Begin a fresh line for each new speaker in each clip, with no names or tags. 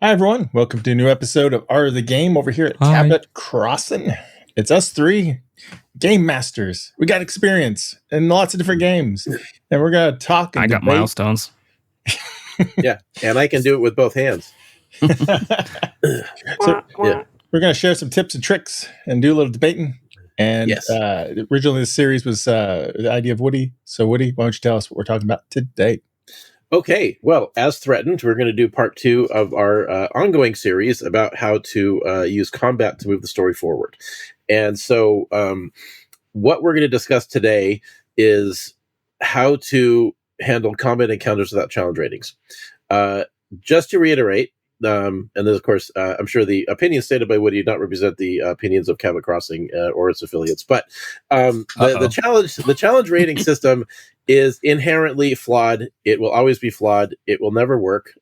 Hi, everyone. Welcome to a new episode of Art of the Game over here at
Hi.
Cabbit Crossing. It's us three game masters. We got experience in lots of different games. And we're going to talk and
I got
debate.
milestones.
Yeah, and I can do it with both hands.
So, we're going to share some tips and tricks and do a little debating. And
Yes.
Originally, the series was the idea of Woody. So, Woody, why don't you tell us what we're talking about today?
Okay, well, as threatened, we're going to do part 2 of our ongoing series about how to use combat to move the story forward. And so what we're going to discuss today is how to handle combat encounters without challenge ratings. Just to reiterate, and then, of course, I'm sure the opinions stated by Woody do not represent the opinions of Cabbit Crossing or its affiliates. But the challenge rating system is inherently flawed. It will always be flawed. It will never work.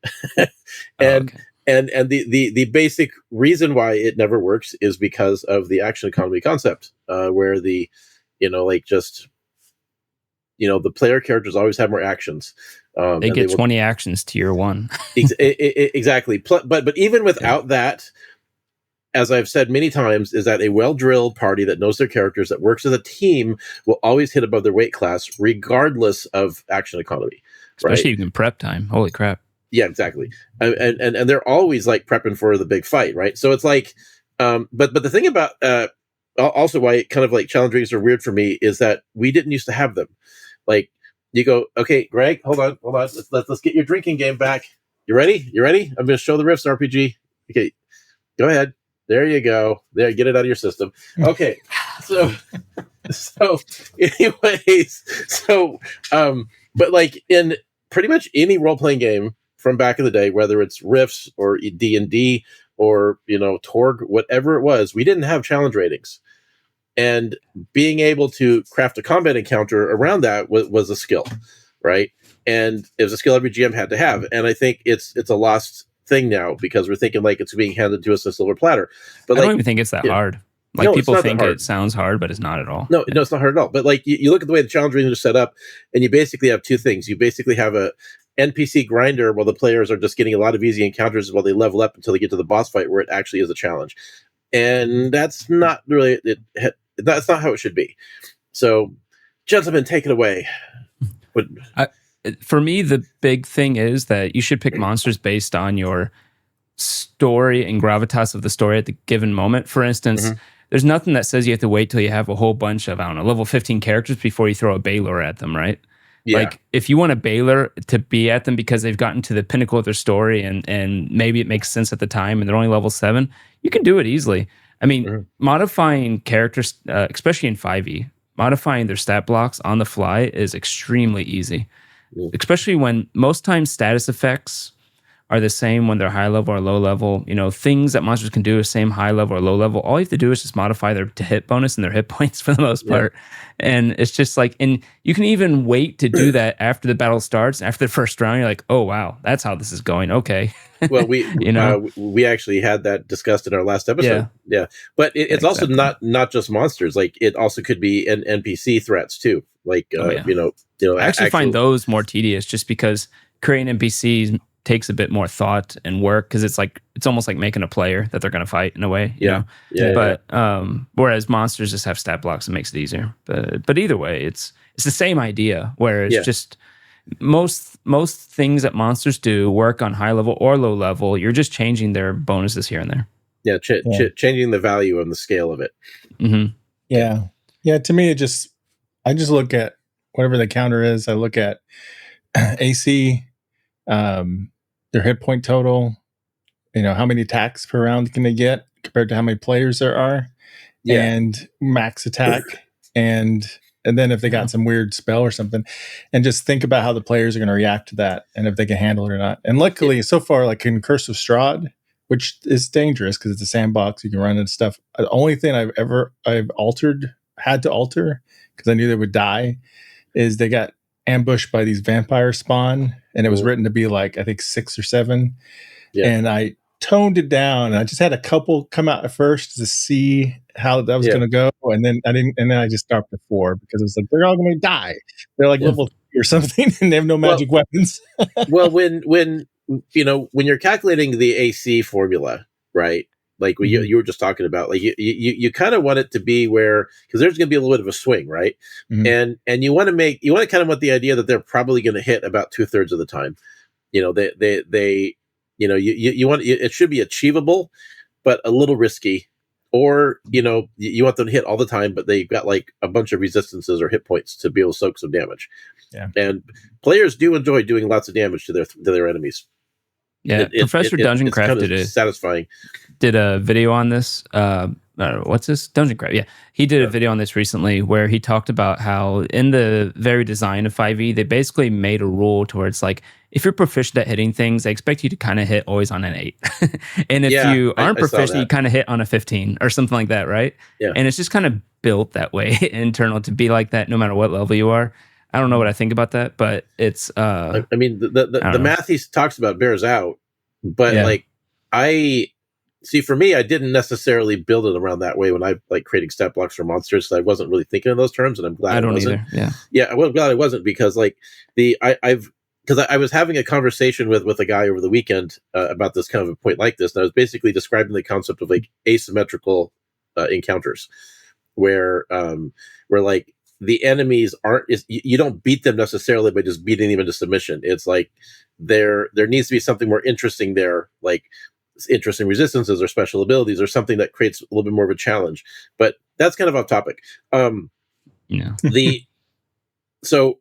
And the basic reason why it never works is because of the action economy concept, where the player characters always have more actions.
They get 20 actions tier 1.
Exactly. But even without that, as I've said many times, is that a well-drilled party that knows their characters, that works as a team, will always hit above their weight class, regardless of action economy.
Especially in prep time. Holy crap.
Yeah, exactly. And they're always like prepping for the big fight, right? So it's like, but the thing about also why kind of like challenge ratings are weird for me is that we didn't used to have them. Like you go, okay, Greg, hold on, let's get your drinking game back. You ready? I'm going to show the Rifts RPG. Okay, go ahead. There you go. There, get it out of your system. Okay. So anyways, but like in pretty much any role-playing game from back in the day, whether it's Rifts or D&D or, Torg, whatever it was, we didn't have challenge ratings. And being able to craft a combat encounter around that was a skill, right? And it was a skill every GM had to have. And I think it's a lost thing now because we're thinking like it's being handed to us on a silver platter. But
I don't even think it's that hard. Like
no,
people think it sounds hard, but it's not at all.
No, it's not hard at all. But like you look at the way the challenge ratings are set up, and you basically have two things. You basically have a NPC grinder while the players are just getting a lot of easy encounters while they level up until they get to the boss fight where it actually is a challenge. And that's not really that's not how it should be. So, gentlemen, take it away.
For me, the big thing is that you should pick monsters based on your story and gravitas of the story at the given moment. For instance, there's nothing that says you have to wait till you have a whole bunch of, level 15 characters before you throw a Baylor at them, right? Yeah. Like, if you want a Baylor to be at them because they've gotten to the pinnacle of their story and maybe it makes sense at the time and they're only level 7, you can do it easily. I mean, modifying characters, especially in 5e, modifying their stat blocks on the fly is extremely easy. Especially when most times status effects are the same when they're high level or low level. Things that monsters can do are same high level or low level. All you have to do is just modify their hit bonus and their hit points for the most part. And it's just like, and you can even wait to do that after the battle starts. After the first round, you're like, oh, wow, that's how this is going. Okay.
Well, we actually had that discussed in our last episode. Yeah. But it's also not just monsters. Like it also could be NPC threats too. Like, I
actually find those more tedious just because creating NPCs takes a bit more thought and work because it's almost like making a player that they're going to fight in a way. You know? But whereas monsters just have stat blocks, it makes it easier. But either way, it's the same idea where it's just most things that monsters do work on high level or low level. You're just changing their bonuses here and there.
Yeah, changing the value and the scale of it.
Mm-hmm.
Yeah. To me, I just look at whatever the counter is. I look at AC, their hit point total, how many attacks per round can they get compared to how many players there are, and max attack, and then if they got some weird spell or something, and just think about how the players are going to react to that and if they can handle it or not. And luckily, so far, like in Curse of Strahd, which is dangerous because it's a sandbox, you can run into stuff. The only thing I've had to alter because I knew they would die is they got ambushed by these vampire spawn, and it was written to be like I think 6 or 7, and I toned it down, and I just had a couple come out at first to see how that was going to go, and then I just stopped at 4 because it was like they're all going to die. They're like level 3 or something, and they have no magic weapons.
Well, when when you're calculating the AC formula, right? Like you were just talking about, like you kind of want it to be where, because there's going to be a little bit of a swing, right? And you want to kind of want the idea that they're probably going to hit about 2/3 of the time. You want it should be achievable, but a little risky. Or you want them to hit all the time, but they've got like a bunch of resistances or hit points to be able to soak some damage.
Yeah,
and players do enjoy doing lots of damage to their enemies.
Yeah, Professor Dungeon Craft
kind of satisfying.
Did a video on this. What's this? Dungeon Craft. Yeah, he did a video on this recently where he talked about how in the very design of 5e, they basically made a rule towards like, if you're proficient at hitting things, they expect you to kind of hit always on an 8. And if you aren't proficient, you kind of hit on a 15 or something like that, right?
Yeah.
And it's just kind of built that way internal to be like that no matter what level you are. I don't know what I think about that, but it's
I mean the math he talks about bears out, but like for me, I didn't necessarily build it around that way when I like creating stat blocks for monsters. So I wasn't really thinking in those terms, and I'm glad I wasn't.
Either.
Yeah, well, glad I wasn't, because like I was having a conversation with a guy over the weekend about this kind of a point like this, and I was basically describing the concept of like asymmetrical encounters, where like the enemies you don't beat them necessarily by just beating them into submission. It's like there needs to be something more interesting there, like interesting resistances or special abilities or something that creates a little bit more of a challenge. But that's kind of off topic. So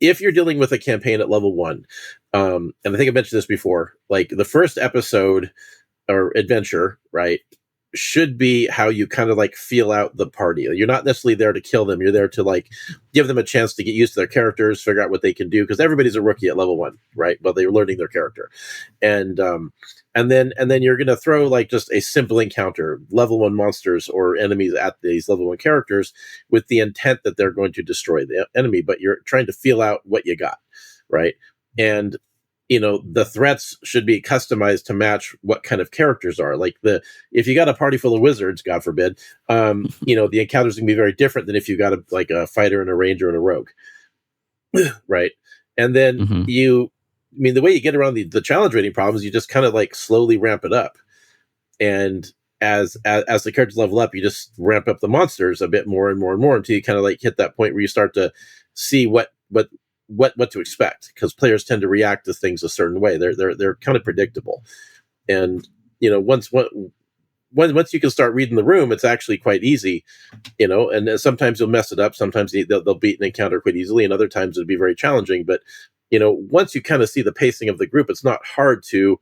if you're dealing with a campaign at level 1, and I think I mentioned this before, like the first episode or adventure, right, should be how you kind of like feel out the party. You're not necessarily there to kill them. You're there to like give them a chance to get used to their characters, figure out what they can do, because everybody's a rookie at level 1, right? But they're learning their character. And then you're going to throw like just a simple encounter, level 1 monsters or enemies at these level 1 characters with the intent that they're going to destroy the enemy, but you're trying to feel out what you got, right? And the threats should be customized to match what kind of characters are. Like if you got a party full of wizards, God forbid, the encounters can be very different than if you got a fighter and a ranger and a rogue, right? And then the way you get around the challenge rating problems, you just kind of like slowly ramp it up, and as the characters level up, you just ramp up the monsters a bit more and more and more until you kind of like hit that point where you start to see what to expect, because players tend to react to things a certain way. They're kind of predictable, and once you can start reading the room, it's actually quite easy, and sometimes you'll mess it up. Sometimes they'll beat an encounter quite easily, and other times it'll be very challenging. But once you kind of see the pacing of the group, it's not hard to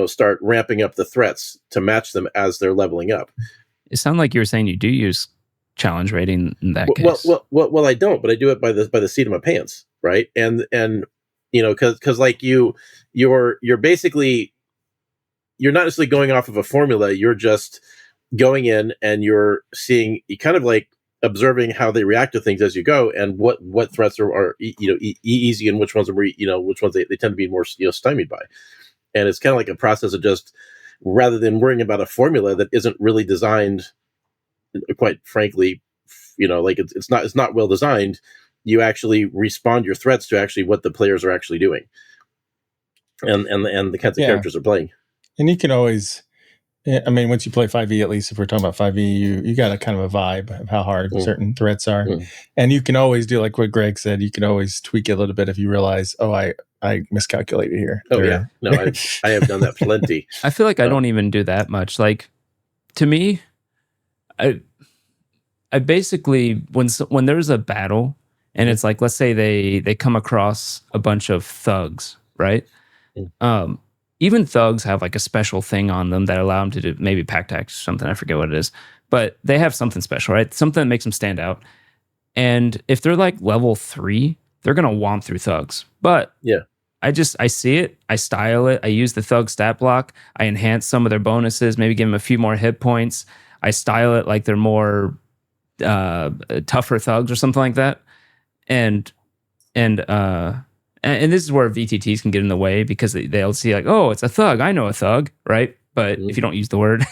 start ramping up the threats to match them as they're leveling up.
It sounded like you were saying you do use challenge rating in that case.
Well, I don't, but I do it by the seat of my pants, right? And because like you're basically, you're not necessarily going off of a formula. You're just going in and you're kind of like observing how they react to things as you go, and what threats are easy and which ones they tend to be more stymied by. And it's kind of like a process of just, rather than worrying about a formula that isn't really designed, quite frankly, like it's not well designed, you actually respond your threats to actually what the players are actually doing, and the kinds of characters are playing.
And you can always, once you play 5e, at least if we're talking about 5e, you got a kind of a vibe of how hard certain threats are, and you can always do like what Greg said. You can always tweak it a little bit if you realize, I miscalculated here.
I have done that plenty.
I feel like I don't even do that much. Like, to me, I basically, when there's a battle and it's like, let's say they come across a bunch of thugs, right? Even thugs have like a special thing on them that allow them to do maybe pack tactics or something. I forget what it is, but they have something special, right? Something that makes them stand out. And if they're like level 3, they're gonna womp through thugs. But I see it, I style it, I use the thug stat block, I enhance some of their bonuses, maybe give them a few more hit points. I style it like they're more tougher thugs or something like that. And this is where VTTs can get in the way, because they'll see like, oh, it's a thug, I know a thug, right? But if you don't use the word,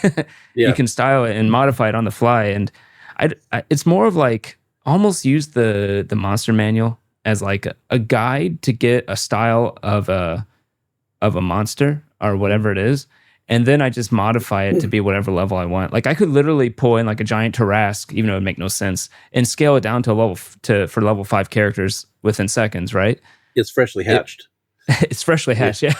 you can style it and modify it on the fly. And it's more of like, almost use the monster manual as like a guide to get a style of a of a monster or whatever it is, and then I just modify it to be whatever level I want. Like I could literally pull in like a giant Tarrasque, even though it would make no sense, and scale it down to a level for level 5 characters within seconds, right?
It's freshly hatched.
It's freshly hatched, yeah.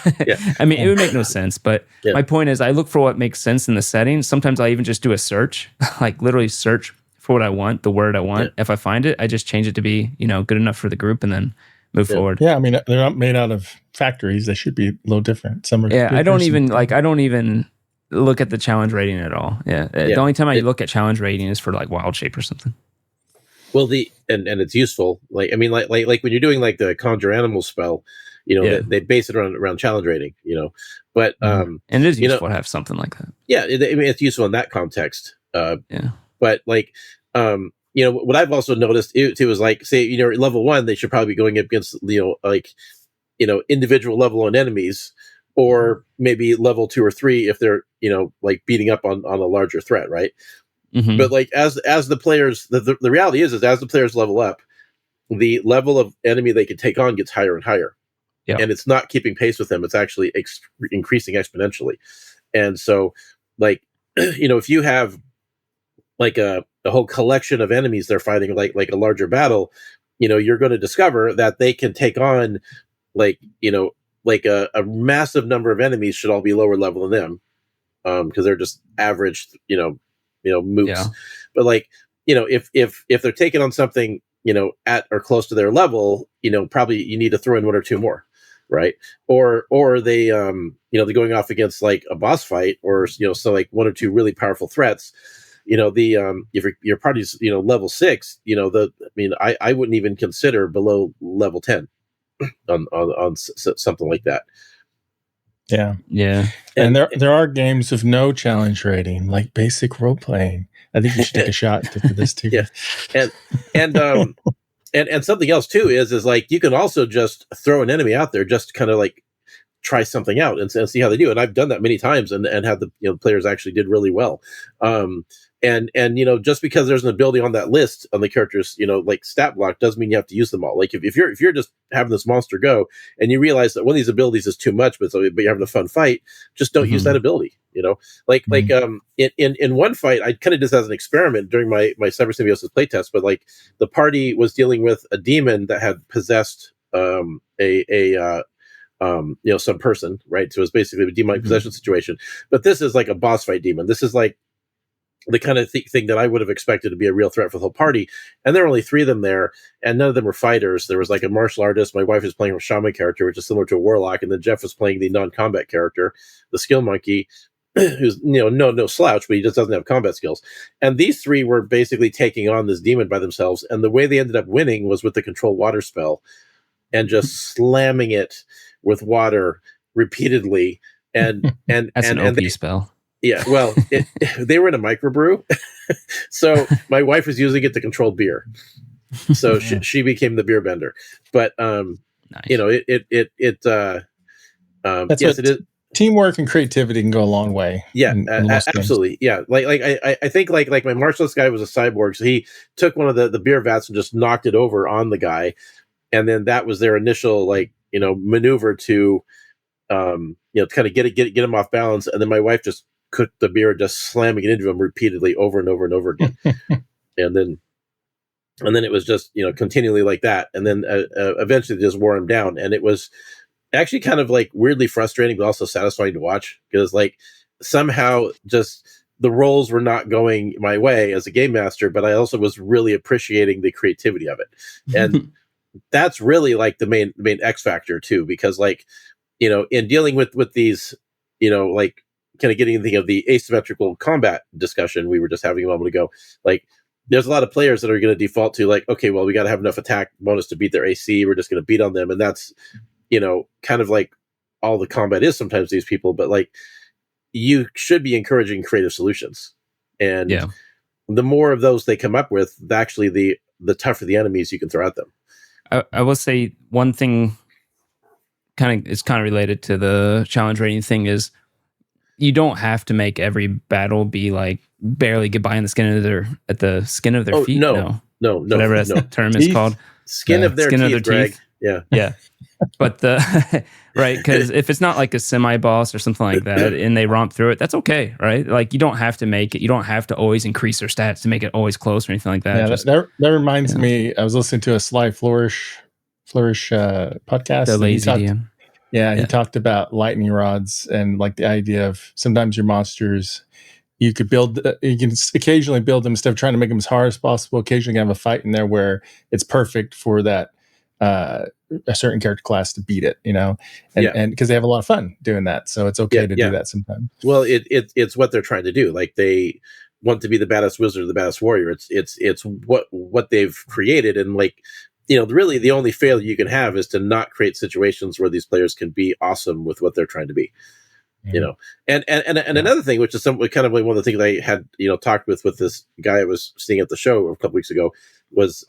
I mean, it would make no sense, but my point is I look for what makes sense in the setting. Sometimes I even just do a search, like literally search for what I want, the word I want. If I find it, I just change it to be, good enough for the group and then move forward.
Yeah, I mean, they're not made out of factories. They should be a little different. Some are
I don't even look at the challenge rating at all. The only time I look at challenge rating is for like wild shape or something.
Well, and it's useful. Like I mean, like when you're doing like the conjure animal spell, they base it around challenge rating. But
and it is useful to have something like that.
Yeah, I mean, it's useful in that context. But like, what I've also noticed it was like, say, level 1, they should probably be going up against, individual level 1 enemies, or maybe level 2 or 3 if they're, like beating up on a larger threat, right? Mm-hmm. But like as the players, the reality is as the players level up, the level of enemy they can take on gets higher and higher. Yeah. And it's not keeping pace with them. It's actually increasing exponentially. And so, like, if you have like a whole collection of enemies they're fighting, like a larger battle, you're going to discover that they can take on like a massive number of enemies should all be lower level than them, because they're just average, mooks. Yeah. But like, if they're taking on something, at or close to their level, probably you need to throw in 1 or 2 more. Right. Or they, they're going off against like a boss fight or, so like 1 or 2 really powerful threats, if your party's, level 6, I wouldn't even consider below level 10 on something like that.
Yeah.
Yeah.
And there are games with no challenge rating, like basic role playing. I think you should take a shot for this too.
Yeah. And something else too is like you can also just throw an enemy out there, just kind of like try something out and see how they do. And I've done that many times and had the players actually did really well. And just because there's an ability on that list on the characters, like stat block doesn't mean you have to use them all. Like if you're just having this monster go and you realize that one of these abilities is too much, but you're having a fun fight, just don't use that ability. In one fight, I kind of did this as an experiment during my Cyber Symbiosis playtest, but like the party was dealing with a demon that had possessed some person, right? So it was basically a demonic possession situation. But this is like a boss fight demon. This is like the kind of thing that I would have expected to be a real threat for the whole party. And there were only 3 of them there, and none of them were fighters. There was like a martial artist. My wife was playing a shaman character, which is similar to a warlock, and then Jeff was playing the non-combat character, the skill monkey, who's no slouch, but he just doesn't have combat skills. And these 3 were basically taking on this demon by themselves. And the way they ended up winning was with the control water spell, and just slamming it with water repeatedly. And
that's an OP spell.
Yeah, well, they were in a microbrew, so my wife was using it to control beer. So she became the beer bender. But nice. It is.
Teamwork and creativity can go a long way.
Yeah, absolutely. Yeah, like I think like my martialist guy was a cyborg, so he took one of the beer vats and just knocked it over on the guy, and then that was their initial maneuver to kind of get him off balance, and then my wife just cooked the beer, just slamming it into him repeatedly over and over and over again. and then it was just, continually like that. And then eventually just wore him down. And it was actually kind of like weirdly frustrating, but also satisfying to watch, because like somehow just the roles were not going my way as a game master, but I also was really appreciating the creativity of it. And that's really like the main X factor too, because like, in dealing with these, like, kind of getting the of the asymmetrical combat discussion we were just having a moment ago, like there's a lot of players that are going to default to like, okay, well, we got to have enough attack bonus to beat their AC. We're just going to beat on them. And that's, kind of like all the combat is sometimes these people, but like you should be encouraging creative solutions. And the more of those they come up with, actually the tougher the enemies you can throw at them.
I will say one thing is kind of related to the challenge rating thing is, you don't have to make every battle be like barely get by on the skin of their feet.
No.
Whatever that term is called.
Skin of their teeth, Greg.
Yeah. But right, because if it's not like a semi-boss or something like that, and they romp through it, that's okay, right? Like you don't have to make it. You don't have to always increase their stats to make it always close or anything like that.
Yeah,
Just
that reminds me. I was listening to a Sly Flourish podcast.
the
And
lazy DM.
he talked about lightning rods and like the idea of sometimes your monsters. You can occasionally build them instead of trying to make them as hard as possible. Occasionally, have a fight in there where it's perfect for that a certain character class to beat it, and because they have a lot of fun doing that, so it's okay to do that sometimes.
Well, it's what they're trying to do. Like they want to be the badass wizard or the badass warrior. It's what they've created, and like really the only failure you can have is to not create situations where these players can be awesome with what they're trying to be. And another thing, which is kind of like one of the things I had talked with this guy I was seeing at the show a couple weeks ago was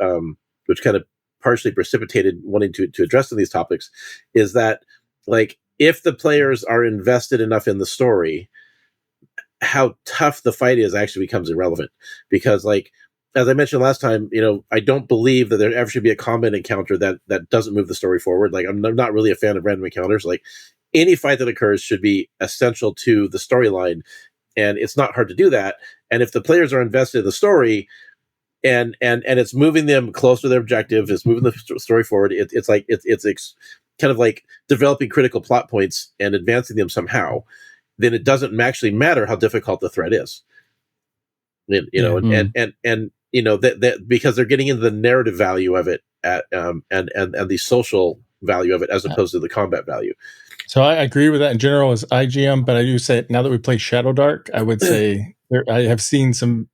which kind of partially precipitated wanting to address these topics, is that like if the players are invested enough in the story, how tough the fight is actually becomes irrelevant, because like as I mentioned last time, I don't believe that there ever should be a combat encounter that doesn't move the story forward. Like I'm not really a fan of random encounters. Like any fight that occurs should be essential to the storyline, and it's not hard to do that. And if the players are invested in the story, and it's moving them closer to their objective, it's moving the story forward, it's kind of like developing critical plot points and advancing them somehow, then it doesn't actually matter how difficult the threat is. And that because they're getting into the narrative value of it and the social value of it as opposed to the combat value.
So I agree with that in general as IGM, but I do say now that we play Shadow Dark, I would say I have seen some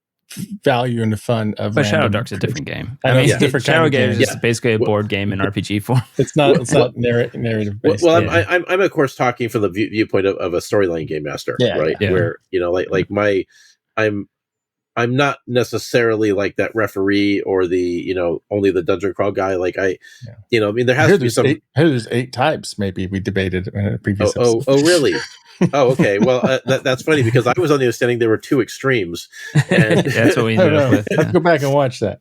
value in the fun of.
But Shadow Dark's a different game.
I mean, different
Shadow
kind of
game is just basically a board game in RPG form.
It's not narrative based.
Well, I'm of course talking from the viewpoint of a storyline game master, right?
Yeah.
Where I'm not necessarily like that referee or the only the dungeon crawl guy. Like I mean there has to be some.
There's 8 types. Maybe we debated in a previous episode.
Oh really? Oh, okay. Well, that's funny because I was on the understanding there were 2 extremes. And
that's what we ended up with.
Let's go back and watch that.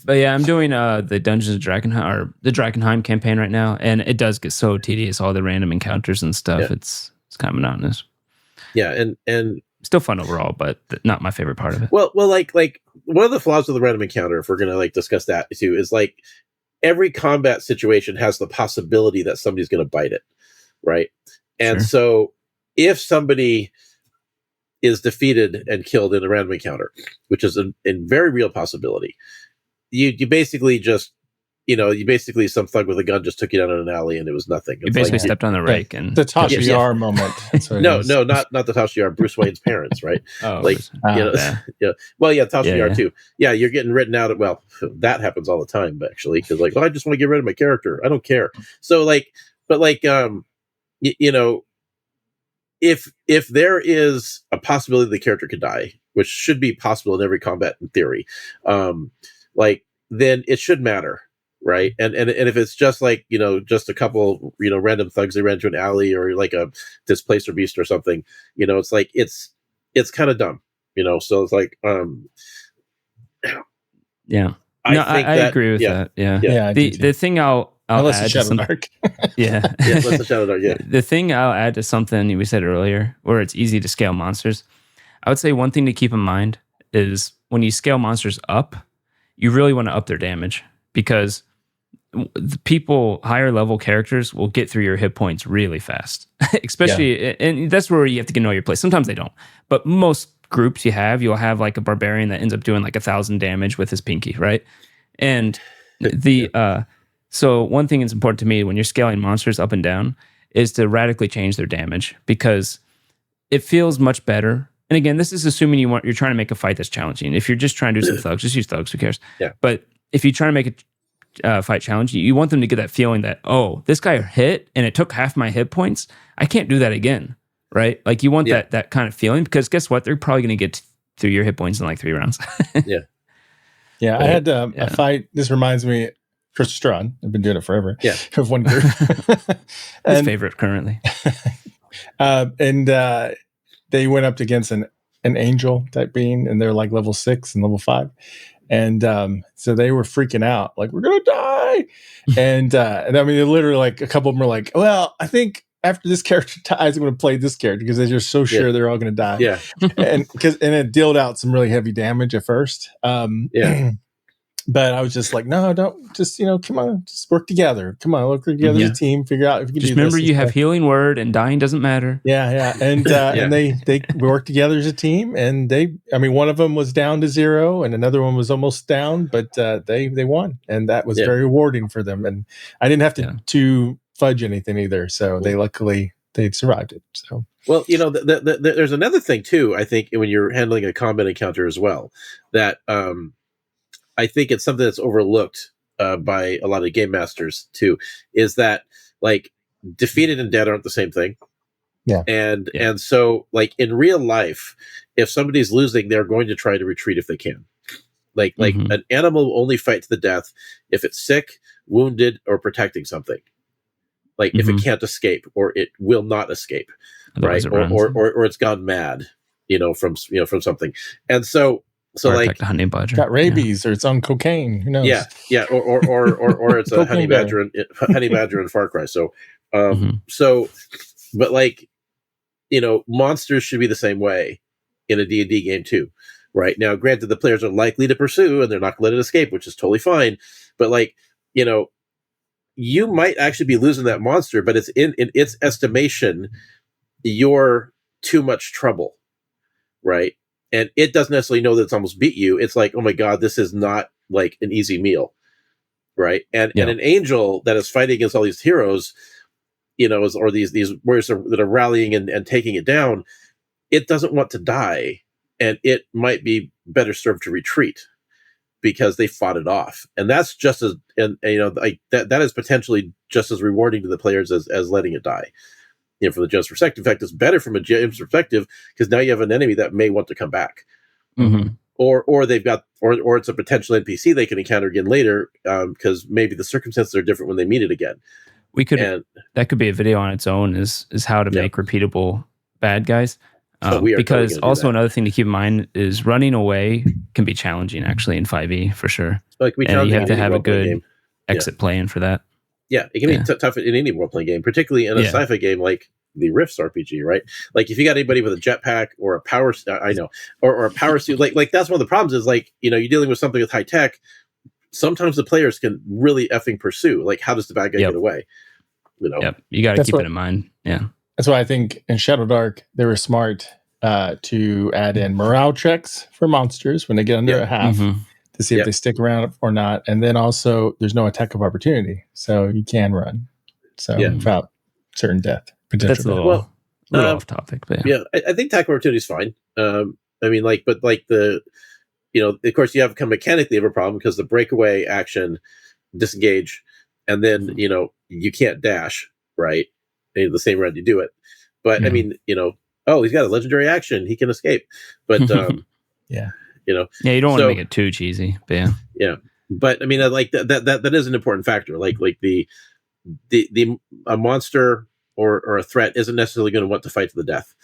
But yeah, I'm doing the Dungeons of Drakenheim or the Drakenheim campaign right now, and it does get so tedious. All the random encounters and stuff. Yeah. It's kind of monotonous.
Yeah, and
still fun overall, but not my favorite part of it.
Well, like one of the flaws of the random encounter, if we're gonna like discuss that too, is like every combat situation has the possibility that somebody's gonna bite it, right? And so if somebody is defeated and killed in a random encounter, which is a very real possibility, you basically just some thug with a gun just took you down in an alley and it was nothing.
You basically stepped on the rake and
the Tasha Yar moment.
No, not the Tasha Yar, Bruce Wayne's parents, right?
Oh,
Well, Tasha Yar too. Yeah, you're getting written out. Well, that happens all the time actually, because like, well, I just want to get rid of my character. I don't care. So if there is a possibility the character could die, which should be possible in every combat in theory, then it should matter. Right. And if it's just like, just a couple, random thugs they ran into an alley or like a displacer beast or something, it's like, it's kind of dumb, so it's like,
yeah, I agree with that. Yeah. The thing I'll add to Shadow Dark. Let's the Shadow Dark. Yeah. The thing I'll add to something we said earlier, where it's easy to scale monsters, I would say one thing to keep in mind is when you scale monsters up, you really want to up their damage, because the people, higher level characters, will get through your hit points really fast. Especially, and that's where you have to get to know your place. Sometimes they don't, but most groups you'll have like a barbarian that ends up doing like 1,000 damage with his pinky, right? And so one thing that's important to me when you're scaling monsters up and down is to radically change their damage, because it feels much better. And again, this is assuming you're trying to make a fight that's challenging. If you're just trying to do some thugs, just use thugs. Who cares?
Yeah.
But if you try to make a fight challenge, you want them to get that feeling that, oh, this guy hit and it took half my hit points. I can't do that again, right? Like you want that kind of feeling, because guess what? They're probably going to get through your hit points in like 3 rounds.
Yeah. I had a fight. This reminds me, Chris Strawn. I've been doing it forever.
Yeah.
Of one group.
His favorite currently.
And they went up against an angel type being, and they're like level 6 and level 5. And so they were freaking out, like, we're gonna die. And I mean, literally, like, a couple of them were like, well, I think after this character dies, I'm going to play this character because they're just so sure they're all going to die.
Yeah.
And it dealt out some really heavy damage at first. But I was just like, no, don't, just, come on, just work together. Come on, work together as a team, figure out if you can
just
do
remember
this.
You have healing word and dying doesn't matter.
Yeah. And and they worked together as a team, and one of them was down to 0 and another one was almost down, but they won, and that was very rewarding for them. And I didn't have to fudge anything either, so they survived it. So
well, there's another thing too, I think, when you're handling a combat encounter as well, that I think it's something that's overlooked by a lot of game masters too, is that, like, defeated and dead aren't the same thing.
Yeah.
And so, like, in real life, if somebody's losing, they're going to try to retreat if they can. Like an animal will only fight to the death if it's sick, wounded, or protecting something. Like if it can't escape, or it will not escape,
otherwise
right? Or it's gone mad, from something. And so like
the honey badger
got rabies, or it's on cocaine. Who knows?
Yeah. Or it's a honey badger in Far Cry. So, but like, monsters should be the same way in a D&D game too, right? Now, granted, the players are likely to pursue, and they're not going to let it escape, which is totally fine. But like, you might actually be losing that monster, but it's in its estimation, you're too much trouble, right? And it doesn't necessarily know that it's almost beat you. It's like, oh my God, this is not like an easy meal, right? And an angel that is fighting against all these heroes, or these warriors that are rallying and taking it down, it doesn't want to die, and it might be better served to retreat because they fought it off. And that's just as, that is potentially just as rewarding to the players as letting it die. From the GM's perspective. In fact, it's better from a GM's perspective because now you have an enemy that may want to come back, or they've got, or it's a potential NPC they can encounter again later because maybe the circumstances are different when they meet it again.
That could be a video on its own. Is how to make repeatable bad guys. Because also another thing to keep in mind is running away can be challenging actually in 5e for sure.
And
you have to have a good exit plan for that.
Yeah, it can be tough in any role-playing game, particularly in a sci-fi game like the Rifts RPG, right? Like if you got anybody with a jetpack or a power, or a power suit, like that's one of the problems is like, you're dealing with something with high tech. Sometimes the players can really effing pursue. Like, how does the bad guy get away? You
got to keep it in mind. Yeah,
that's why I think in Shadowdark they were smart to add in morale checks for monsters when they get under a half. To see if they stick around or not. And then also there's no attack of opportunity. So you can run. So without certain death.
That's a little off topic. But
I think attack of opportunity is fine. But the, of course you have kind of mechanically have a problem because the breakaway action, disengage, and then, you can't dash, right? In the same round you do it. But I mean, he's got a legendary action. He can escape. But you
don't want to make it too cheesy, but
but I mean, like that is an important factor. Like the a monster or a threat isn't necessarily going to want to fight to the death.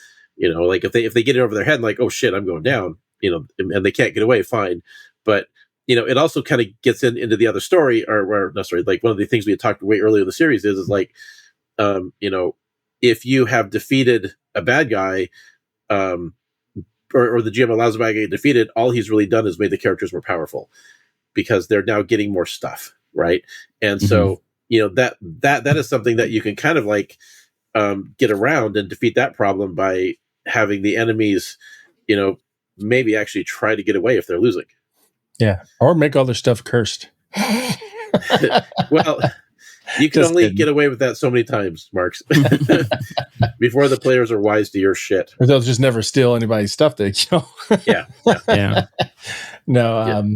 Like if they get it over their head, like, oh shit, I'm going down, and they can't get away, fine. But it also kind of gets into the other story, like one of the things we had talked way earlier in the series is like, if you have defeated a bad guy, or the GM allows the bad guy to get defeated, all he's really done is made the characters more powerful because they're now getting more stuff, right? And so, that is something that you can kind of like get around and defeat that problem by having the enemies, maybe actually try to get away if they're losing.
Yeah, or make all their stuff cursed.
Well, you can only get away with that so many times, Marks, before the players are wise to your shit.
Or they'll just never steal anybody's stuff they kill. No,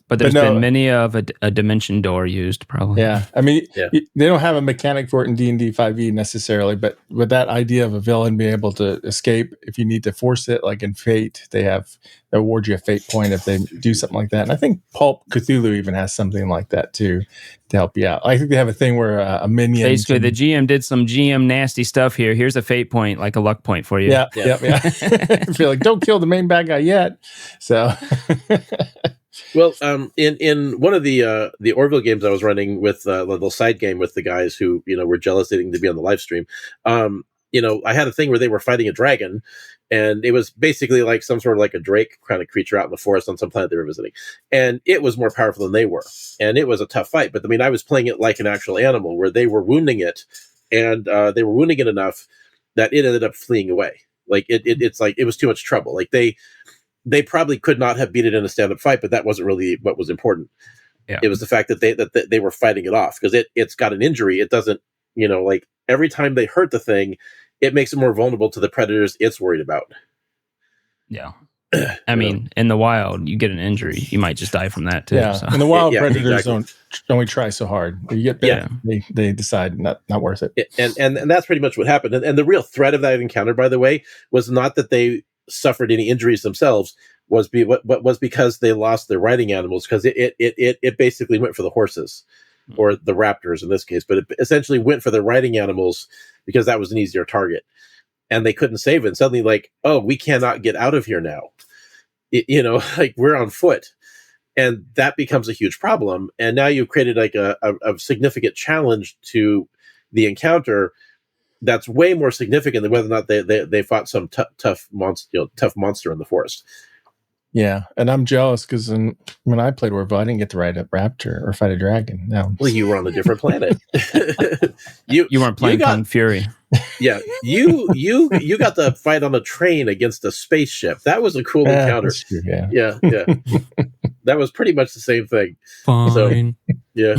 but there's been many of a dimension door used, probably.
Yeah, I mean, they don't have a mechanic for it in D&D 5e necessarily, but with that idea of a villain being able to escape, if you need to force it, like in Fate, they award you a fate point if they do something like that. And I think Pulp Cthulhu even has something like that too, to help you out. I think they have a thing where a minion.
Basically, the GM did some GM nasty stuff here. Here's a fate point, like a luck point for you.
Yeah. I feel like, don't kill the main bad guy yet. So.
Well, in one of the Orville games I was running with the little side game with the guys who were jealous they didn't to be on the live stream. I had a thing where they were fighting a dragon, and it was basically like some sort of like a drake kind of creature out in the forest on some planet they were visiting, and it was more powerful than they were, and it was a tough fight. But I mean, I was playing it like an actual animal, where they were wounding it, and they were wounding it enough that it ended up fleeing away. Like it's like it was too much trouble. Like they probably could not have beat it in a stand-up fight, but that wasn't really what was important.
Yeah.
It was the fact that they were fighting it off, because it's got an injury. It doesn't, like every time they hurt the thing, it makes it more vulnerable to the predators it's worried about.
Yeah. I mean, in the wild, you get an injury, you might just die from that too.
Yeah.
So.
And the wild
Yeah,
predators
exactly.
don't only try so hard. You get bit, they decide not worth it.
And that's pretty much what happened. And the real threat of that encounter, by the way, was not that they suffered any injuries themselves, was because they lost their riding animals, because it basically went for the horses, or the raptors in this case, but it essentially went for the riding animals because that was an easier target, and they couldn't save it. And suddenly, like, oh, we cannot get out of here now. Like we're on foot, and that becomes a huge problem. And now you've created like a significant challenge to the encounter that's way more significant than whether or not they fought some tough monster in the forest.
Yeah, and I'm jealous because when I played Orville, I didn't get to ride a raptor or fight a dragon. No,
well, you were on a different planet. you
weren't playing Kung Fury.
Yeah, you got to fight on a train against a spaceship. That was a cool encounter.
That's true, yeah.
That was pretty much the same thing.
Fine.
So, yeah,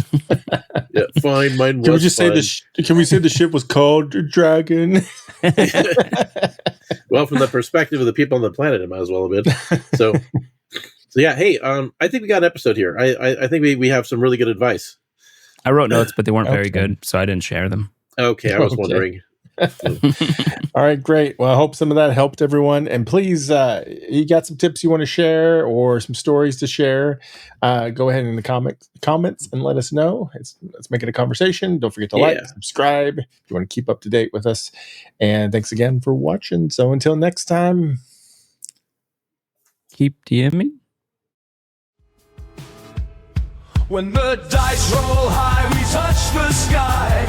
fine. Mine was.
Can we just
fine.
Can we say the ship was called Dragon?
Well, from the perspective of the people on the planet, it might as well have been. So yeah. Hey, I think we got an episode here. I think we have some really good advice.
I wrote notes, but they weren't very
Okay.
good, so I didn't share them.
Okay, I was wondering.
All right, great. Well, I hope some of that helped everyone. And please, you got some tips you want to share or some stories to share, go ahead in the comments and let us know. Let's make it a conversation. Don't forget to like, subscribe if you want to keep up to date with us. And thanks again for watching. So until next time,
keep DMing.
When the dice roll high, we touch the sky.